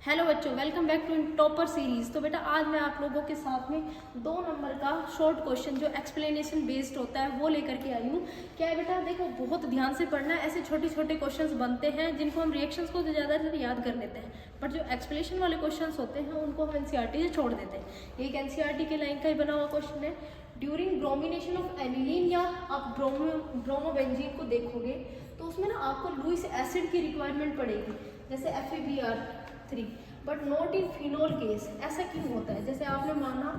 Hello बच्चों, welcome back to topper series. तो बेटा आज मैं आप लोगों के साथ में 2 नंबर का शॉर्ट क्वेश्चन जो एक्सप्लेनेशन बेस्ड होता है वो लेकर के आई हूँ। क्या है बेटा, देखो बहुत ध्यान से पढ़ना है। ऐसे छोटे छोटे क्वेश्चंस बनते हैं जिनको हम रिएक्शंस को ज़्यादातर याद कर लेते हैं, बट जो एक्सप्लेनेशन वाले क्वेश्चंस होते हैं उनको हम एनसीईआरटी से छोड़ देते हैं। एक एनसीईआरटी के लाइन का ही बना हुआ क्वेश्चन है। ड्यूरिंग ब्रोमिनेशन ऑफ एनिलीन, या आप ब्रोमोबेंजीन को देखोगे तो उसमें ना आपको लुईस एसिड की रिक्वायरमेंट पड़ेगी, जैसे FeBr3, but not in phenol case. ऐसा क्यों होता है? जैसे आपने माना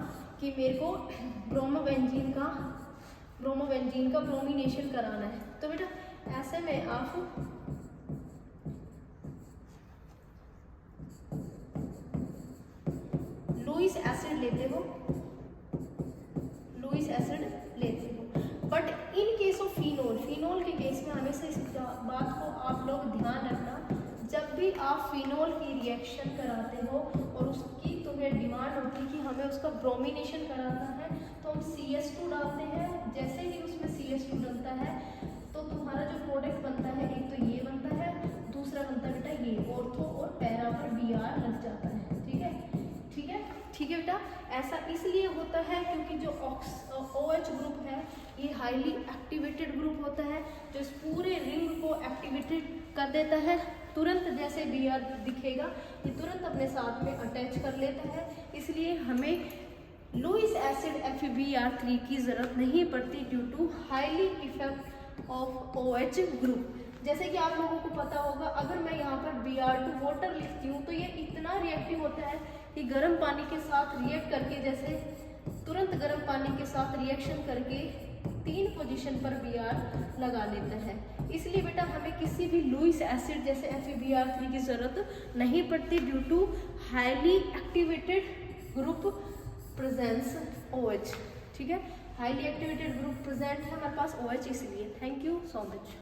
कि मेरे को ब्रोमोबेंजीन का ब्रोमिनेशन कराना है, तो बेटा ऐसे में आप लुईस एसिड लेते हो, but in case of phenol के केस में हमेशा इस बात को आप लोग ध्यान रखना, जब भी आप फिनोल की रिएक्शन कराते हो और उसकी तुम्हें डिमांड होती है कि हमें उसका ब्रोमिनेशन कराना है, तो हम CS2 डालते हैं। जैसे ही उसमें CS2 डलता है तो तुम्हारा जो प्रोडक्ट बनता है, एक तो ये बनता है, दूसरा बनता है बेटा ये ऑर्थो और पैरा पर Br लग जाता है। ठीक है बेटा, ऐसा इसलिए होता है क्योंकि जो OH ग्रुप है ये हाईली एक्टिवेटेड ग्रुप होता है, जो इस पूरे रिंग को एक्टिवेटेड कर देता है। तुरंत जैसे Br दिखेगा ये तुरंत अपने साथ में अटैच कर लेता है, इसलिए हमें लुईस एसिड FeBr3 की ज़रूरत नहीं पड़ती due to highly effect of OH group. जैसे कि आप लोगों को पता होगा, अगर मैं यहाँ पर Br2 वाटर लिखती हूँ तो ये इतना रिएक्टिव होता है कि गर्म पानी के साथ रिएक्ट करके, जैसे तुरंत गर्म पानी के साथ रिएक्शन करके 3 पोजीशन पर Br लगा लेता है। इसलिए बेटा हमें किसी भी लुईस एसिड जैसे FeBr3 की ज़रूरत नहीं पड़ती due to highly activated group presence OH। ठीक है, हाईली एक्टिवेटेड ग्रुप प्रेजेंट है हमारे पास OH, इसलिए। Thank you so much.